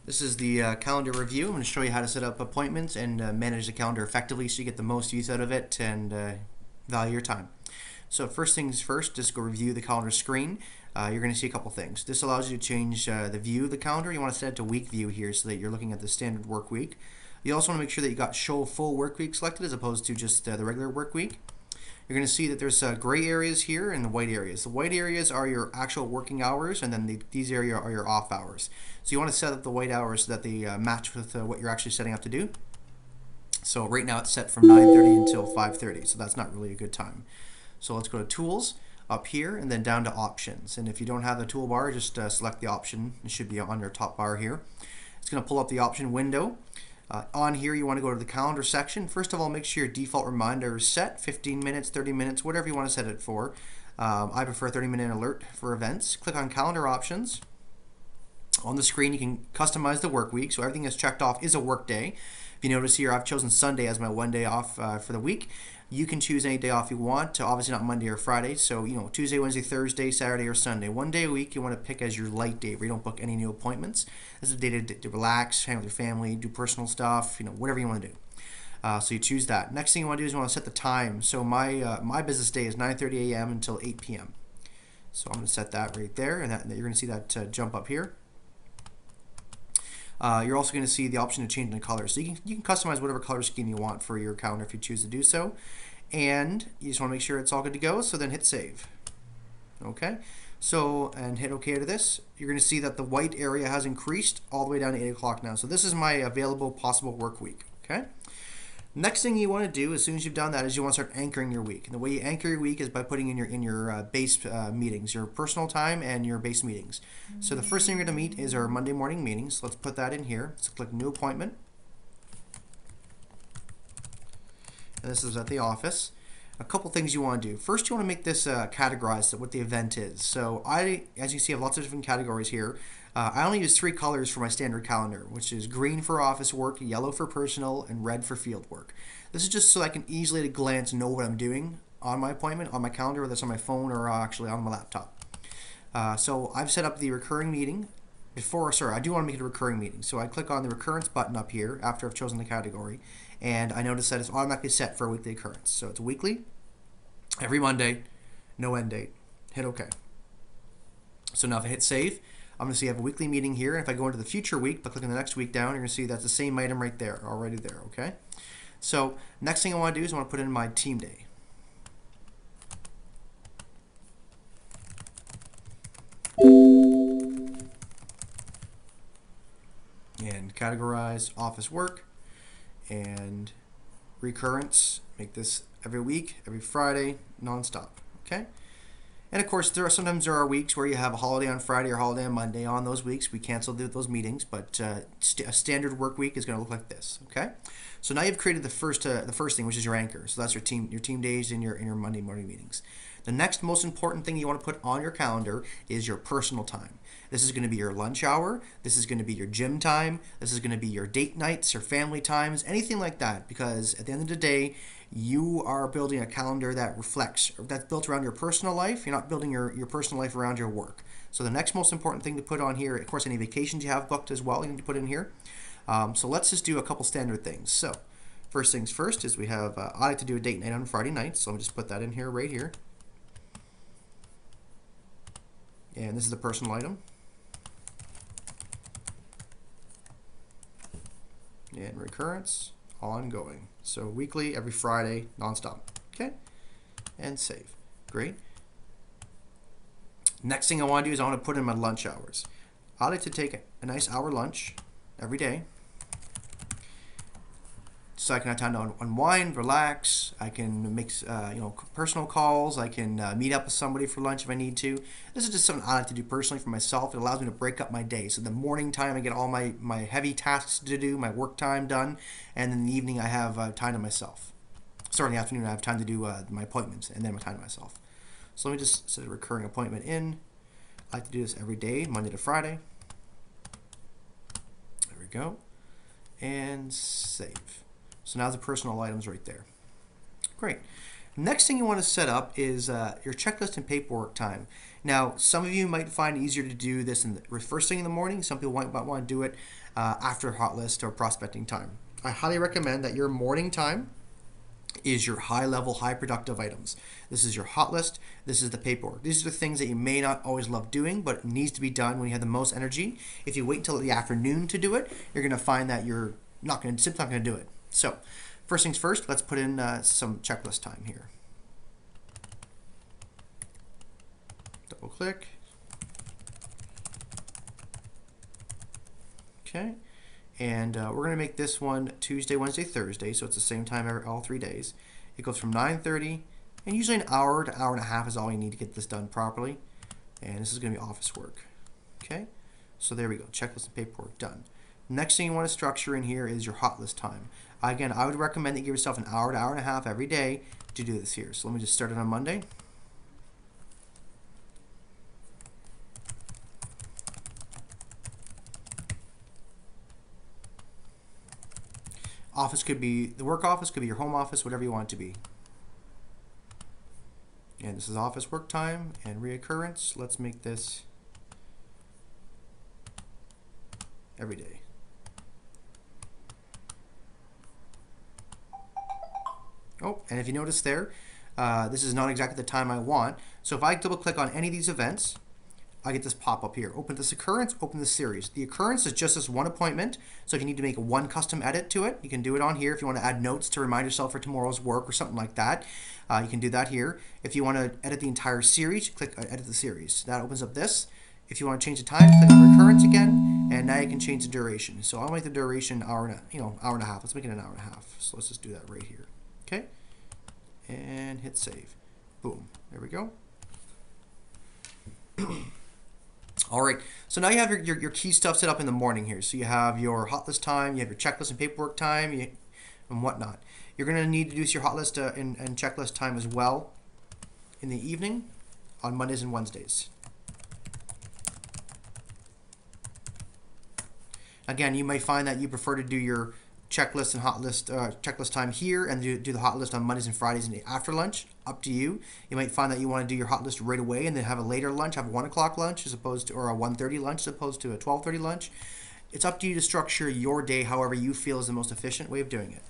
This is the calendar review. I'm going to show you how to set up appointments and manage the calendar effectively so you get the most use out of it and value your time. So first things first, just go review the calendar screen. You're going to see a couple things. This allows you to change the view of the calendar. You want to set it to week view here so that you're looking at the standard work week. You also want to make sure that you got show full work week selected as opposed to just the regular work week. You're going to see that there's gray areas here and the white areas. The white areas are your actual working hours, and then these areas are your off hours. So you want to set up the white hours so that they match with what you're actually setting up to do. So right now it's set from 9:30 until 5:30, so that's not really a good time. So let's go to Tools up here and then down to Options. And if you don't have the toolbar, just select the option. It should be on your top bar here. It's going to pull up the option window. On here, you want to go to the calendar section. First of all, make sure your default reminder is set, 15 minutes, 30 minutes, whatever you want to set it for. I prefer 30-minute alert for events. Click on calendar options. On the screen, you can customize the work week, so everything that's checked off is a work day. If you notice here, I've chosen Sunday as my one day off for the week. You can choose any day off you want, obviously not Monday or Friday. So, Tuesday, Wednesday, Thursday, Saturday, or Sunday. One day a week you want to pick as your light day where you don't book any new appointments. This is a day to relax, hang with your family, do personal stuff, whatever you want to do. So you choose that. Next thing you want to do is you want to set the time. So my business day is 9:30 a.m. until 8 p.m. So I'm going to set that right there, and you're going to see that jump up here. You're also going to see the option to change the color. So you can customize whatever color scheme you want for your calendar if you choose to do so. And you just want to make sure it's all good to go, so then hit save. Okay, so and hit OK to this. You're going to see that the white area has increased all the way down to 8 o'clock now. So this is my available possible work week. Okay. Next thing you want to do as soon as you've done that is you want to start anchoring your week. And the way you anchor your week is by putting in your base meetings, your personal time and your base meetings. So the first thing you're going to meet is our Monday morning meetings. Let's put that in here. So click New Appointment. And this is at the office. A couple things you want to do. First, you want to make this categorized what the event is. So as you see, I have lots of different categories here. I only use 3 colors for my standard calendar, which is green for office work, yellow for personal, and red for field work. This is just so I can easily at a glance know what I'm doing on my appointment, on my calendar, whether it's on my phone or actually on my laptop. So I've set up the recurring meeting I do want to make it a recurring meeting. So I click on the recurrence button up here after I've chosen the category, and I notice that it's automatically set for a weekly occurrence. So it's weekly, every Monday, no end date. Hit OK. So now if I hit save, I'm going to see I have a weekly meeting here. And if I go into the future week by clicking the next week down, you're going to see that's the same item right there, already there. Okay. So next thing I want to do is I want to put in my team day. And categorize office work and recurrence. Make this every week, every Friday, nonstop. Okay. And of course, sometimes there are weeks where you have a holiday on Friday or holiday on Monday. On those weeks, we cancel those meetings, but a standard work week is going to look like this. Okay. So now you've created the first thing, which is your anchor. So that's your team days and your Monday morning meetings. The next most important thing you want to put on your calendar is your personal time. This is going to be your lunch hour. This is going to be your gym time. This is going to be your date nights or family times, anything like that. Because at the end of the day, you are building a calendar that's built around your personal life. You're not building your personal life around your work. So the next most important thing to put on here, of course, any vacations you have booked as well, you need to put in here. So let's just do a couple standard things. So first things first is we have, I like to do a date night on Friday nights. So I'll just put that in here right here. And this is the personal item. And recurrence, ongoing. So weekly, every Friday, nonstop. Okay? And save. Great. Next thing I want to do is I want to put in my lunch hours. I like to take a nice hour lunch every day, so I can have time to unwind, relax. I can make personal calls. I can meet up with somebody for lunch if I need to. This is just something I like to do personally for myself. It allows me to break up my day. So the morning time I get all my heavy tasks to do, my work time done, and in the evening I have time to myself. Starting in the afternoon I have time to do my appointments and then my time to myself. So let me just set a recurring appointment in. I like to do this every day, Monday to Friday. There we go. And save. So now the personal items right there. Great. Next thing you want to set up is your checklist and paperwork time. Now, some of you might find it easier to do this in the first thing in the morning. Some people might want to do it after hot list or prospecting time. I highly recommend that your morning time is your high level, high productive items. This is your hot list. This is the paperwork. These are the things that you may not always love doing, but it needs to be done when you have the most energy. If you wait until the afternoon to do it, you're going to find that you're simply not going to do it. So, first things first, let's put in some checklist time here. Double click. Okay. And we're going to make this one Tuesday, Wednesday, Thursday, so it's the same time all 3 days. It goes from 9:30, and usually an hour to hour and a half is all you need to get this done properly. And this is going to be office work. Okay, so there we go. Checklist and paperwork done. Next thing you want to structure in here is your hot list time. Again, I would recommend that you give yourself an hour to hour and a half every day to do this here. So let me just start it on Monday. Office could be the work office, could be your home office, whatever you want it to be. And this is office work time and reoccurrence. Let's make this every day. Oh, and if you notice there, this is not exactly the time I want. So if I double click on any of these events, I get this pop up here. Open this occurrence, open this series. The occurrence is just this one appointment, so if you need to make one custom edit to it, you can do it on here. If you want to add notes to remind yourself for tomorrow's work or something like that, you can do that here. If you want to edit the entire series, click edit the series. That opens up this. If you want to change the time, click on recurrence again, and now you can change the duration. So I'll make the duration hour and a half. Let's make it an hour and a half. So let's just do that right here. Okay, and hit save. Boom. There we go. All right, so now you have your key stuff set up in the morning here. So you have your hot list time, you have your checklist and paperwork time, and whatnot. You're going to need to do your hot list and checklist time as well in the evening on Mondays and Wednesdays. Again, you may find that you prefer to do your checklist and hot list checklist time here and do the hot list on Mondays and Fridays and after lunch. Up to you. You might find that you want to do your hot list right away and then have a later lunch, have a 1 o'clock lunch as opposed to, or a 1:30 lunch as opposed to a 12:30 lunch. It's up to you to structure your day however you feel is the most efficient way of doing it.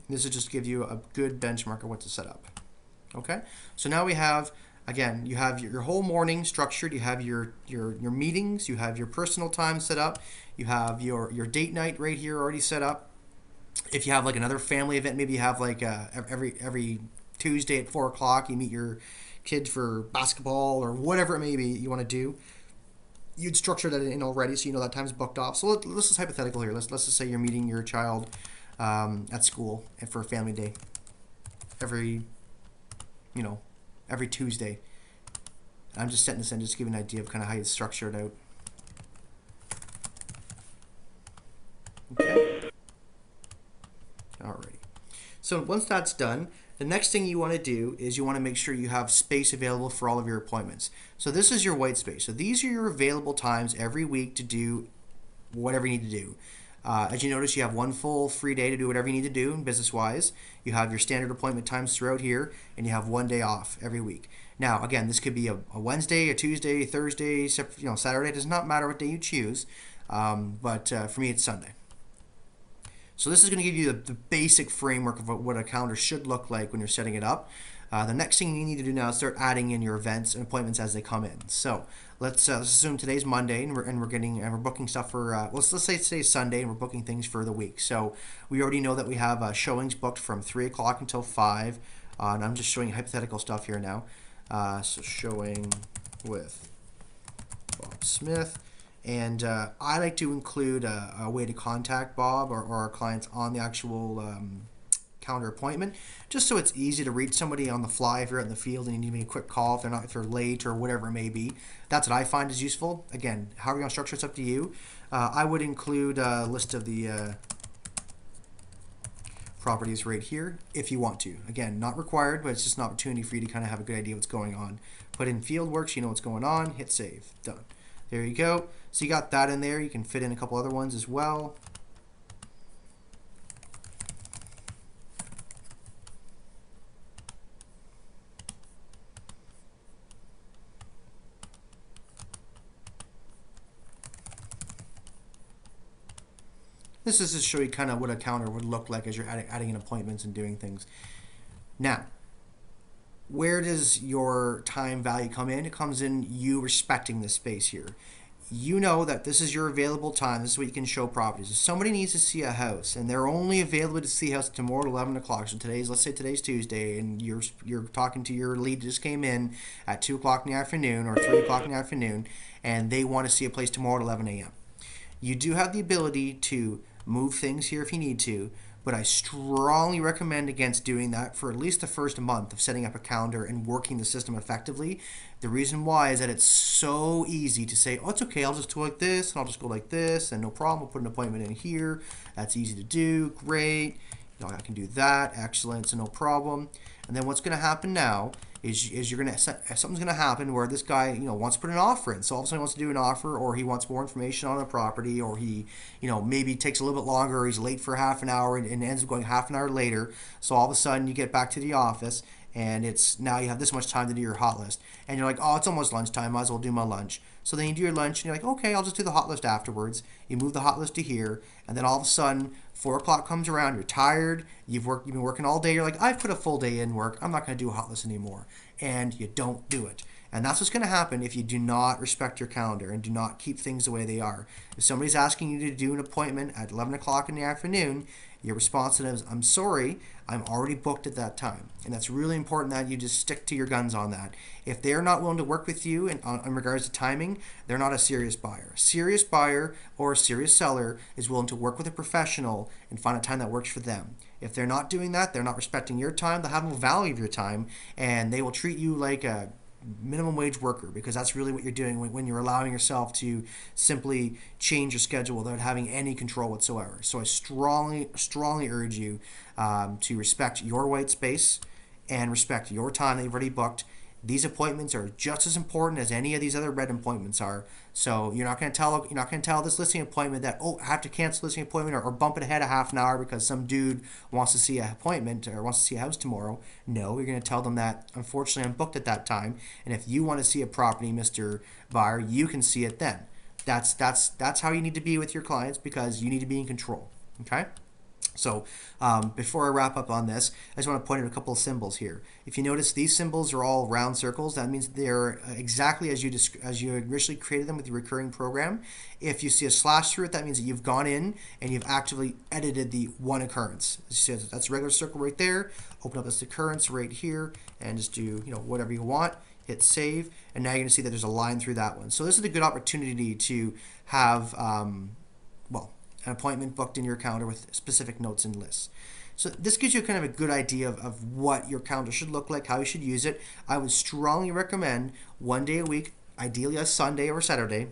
This will just give you a good benchmark of what to set up. Okay, so now we have, again, you have your whole morning structured. You have your meetings. You have your personal time set up. You have your date night right here already set up. If you have like another family event, maybe you have like every Tuesday at 4 o'clock, you meet your kids for basketball or whatever it may be you want to do. You'd structure that in already, so you know that time's booked off. So let's just hypothetical here. Let's just say you're meeting your child at school and for a family day every Tuesday. I'm just setting this in just to give you an idea of kind of how you structure it out. Okay. Alrighty. So once that's done, the next thing you want to do is you want to make sure you have space available for all of your appointments. So this is your white space. So these are your available times every week to do whatever you need to do. As you notice, you have one full free day to do whatever you need to do business-wise. You have your standard appointment times throughout here, and you have 1 day off every week. Now, again, this could be a Wednesday, a Tuesday, Thursday, Saturday. It does not matter what day you choose, but for me, it's Sunday. So this is going to give you the basic framework of what a calendar should look like when you're setting it up. The next thing you need to do now is start adding in your events and appointments as they come in. So let's assume today's Monday and we're booking stuff for let's say today's Sunday and we're booking things for the week. So we already know that we have showings booked from 3 o'clock until 5. And I'm just showing hypothetical stuff here now. So showing with Bob Smith. And I like to include a way to contact Bob or our clients on the actual calendar appointment, just so it's easy to reach somebody on the fly if you're out in the field and you need to make a quick call if they're late or whatever it may be. That's what I find is useful. Again, how you're going to structure it's up to you. I would include a list of the properties right here if you want to. Again, not required, but it's just an opportunity for you to kind of have a good idea what's going on. Put in field works, you know what's going on, hit save, done. There you go. So you got that in there. You can fit in a couple other ones as well. This is to show you kind of what a calendar would look like as you're adding in appointments and doing things. Now, where does your time value come in? It comes in you respecting this space here. You know that this is your available time. This is what you can show properties. If somebody needs to see a house and they're only available to see a house tomorrow at 11 o'clock, so let's say today's Tuesday, and you're talking to your lead that just came in at 2 o'clock in the afternoon or 3 o'clock in the afternoon, and they want to see a place tomorrow at 11 a.m. You do have the ability to move things here if you need to, but I strongly recommend against doing that for at least the first month of setting up a calendar and working the system effectively. The reason why is that it's so easy to say, oh, it's okay, I'll just do like this, and I'll just go like this, and no problem, we'll put an appointment in here. That's easy to do, great. You know, I can do that, excellent, so no problem. And then what's going to happen now is you're going to something's going to happen where this guy, you know, wants to put an offer in. So all of a sudden he wants to do an offer, or he wants more information on the property, or he, you know, maybe takes a little bit longer, or he's late for half an hour and ends up going half an hour later. So all of a sudden you get back to the office and it's now you have this much time to do your hot list, and you're like, oh, it's almost lunchtime, might as well do my lunch. So then you do your lunch and you're like, okay, I'll just do the hot list afterwards. You move the hot list to here, and then all of a sudden 4 o'clock comes around, you're tired, you've been working all day, you're like, I've put a full day in work, I'm not going to do a hot list anymore, and you don't do it. And that's what's going to happen if you do not respect your calendar and do not keep things the way they are. If somebody's asking you to do an appointment at 11 o'clock in the afternoon, your response to them is, I'm sorry, I'm already booked at that time. And that's really important that you just stick to your guns on that. If they're not willing to work with you in regards to timing, they're not a serious buyer. A serious buyer or a serious seller is willing to work with a professional and find a time that works for them. If they're not doing that, they're not respecting your time, they'll have no value of your time, and they will treat you like a minimum wage worker, because that's really what you're doing when you're allowing yourself to simply change your schedule without having any control whatsoever. So I strongly urge you to respect your white space and respect your time that you've already booked. These appointments are just as important as any of these other red appointments are. So you're not going to tell this listing appointment that, oh, I have to cancel listing appointment or bump it ahead a half an hour because some dude wants to see an appointment or wants to see a house tomorrow. No, you're going to tell them that, unfortunately, I'm booked at that time, and if you want to see a property, Mr. Buyer, you can see it then. That's how you need to be with your clients, because you need to be in control. Okay. So before I wrap up on this, I just want to point out a couple of symbols here. If you notice, these symbols are all round circles. That means they're exactly as you initially created them with the recurring program. If you see a slash through it, that means that you've gone in and you've actively edited the one occurrence. So that's a regular circle right there. Open up this occurrence right here and just do whatever you want. Hit save, and now you're going to see that there's a line through that one. So this is a good opportunity to have an appointment booked in your calendar with specific notes and lists. So this gives you kind of a good idea of what your calendar should look like, how you should use it. I would strongly recommend one day a week, ideally a Sunday or Saturday,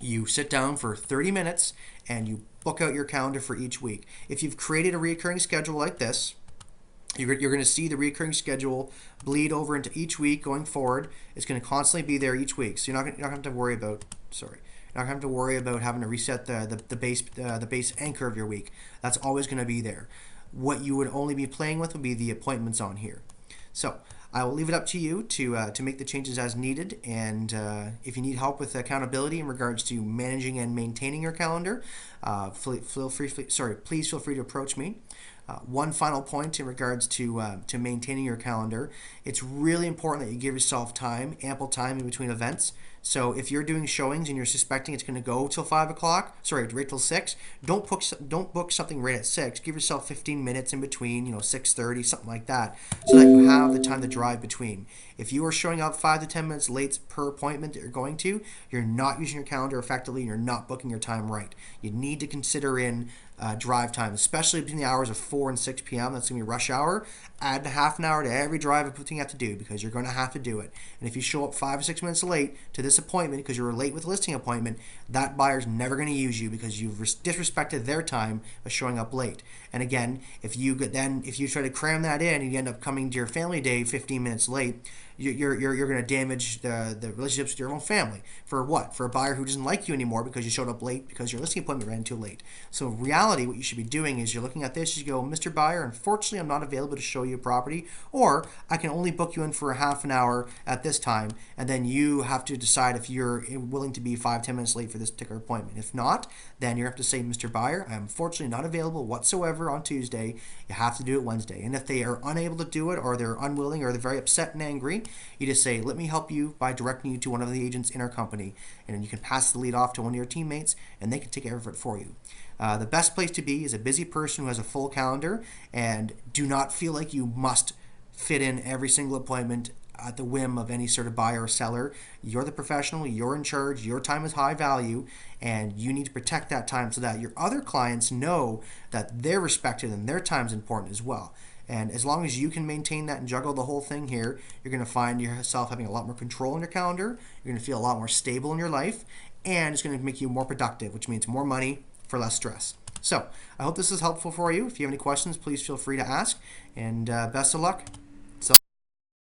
you sit down for 30 minutes and you book out your calendar for each week. If you've created a recurring schedule like this, you're going to see the recurring schedule bleed over into each week going forward. It's going to constantly be there each week, so you're not going to have to worry about, not have to worry about having to reset the base anchor of your week. That's always going to be there. What you would only be playing with would be the appointments on here. So I will leave it up to you to make the changes as needed. And if you need help with accountability in regards to managing and maintaining your calendar, please feel free to approach me. One final point in regards to maintaining your calendar, it's really important that you give yourself time, ample time in between events. So if you're doing showings and you're suspecting it's going to go till 5 o'clock, right till 6, don't book something right at 6. Give yourself 15 minutes in between, 6:30, something like that, so that you have the time to drive between. If you are showing up 5 to 10 minutes late per appointment that you're going to, you're not using your calendar effectively and you're not booking your time right. You need to consider in drive time, especially between the hours of 4 and 6 p.m. That's going to be rush hour. Add a half an hour to every drive of everything you have to do, because you're going to have to do it. And if you show up 5 or 6 minutes late to this appointment because you were late with a listing appointment, that buyer's never going to use you because you've disrespected their time by showing up late. And again, if you try to cram that in and you end up coming to your family day 15 minutes late, you're going to damage the relationships with your own family. For what? For a buyer who doesn't like you anymore because you showed up late because your listing appointment ran too late. So in reality, what you should be doing is you're looking at this, you go, Mr. Buyer, unfortunately I'm not available to show you a property, or I can only book you in for a half an hour at this time, and then you have to decide if you're willing to be 5-10 minutes late for this particular appointment. If not, then you have to say, Mr. Buyer, I'm unfortunately not available whatsoever on Tuesday. You have to do it Wednesday. And if they are unable to do it, or they're unwilling, or they're very upset and angry, you just say, let me help you by directing you to one of the agents in our company. And then you can pass the lead off to one of your teammates, and they can take care of it for you. The best place to be is a busy person who has a full calendar, and do not feel like you must fit in every single appointment at the whim of any sort of buyer or seller. You're the professional, you're in charge, your time is high value, and you need to protect that time so that your other clients know that they're respected and their time is important as well. And as long as you can maintain that and juggle the whole thing here, you're going to find yourself having a lot more control in your calendar, you're going to feel a lot more stable in your life, and it's going to make you more productive, which means more money for less stress. So I hope this is helpful for you. If you have any questions, please feel free to ask, and best of luck.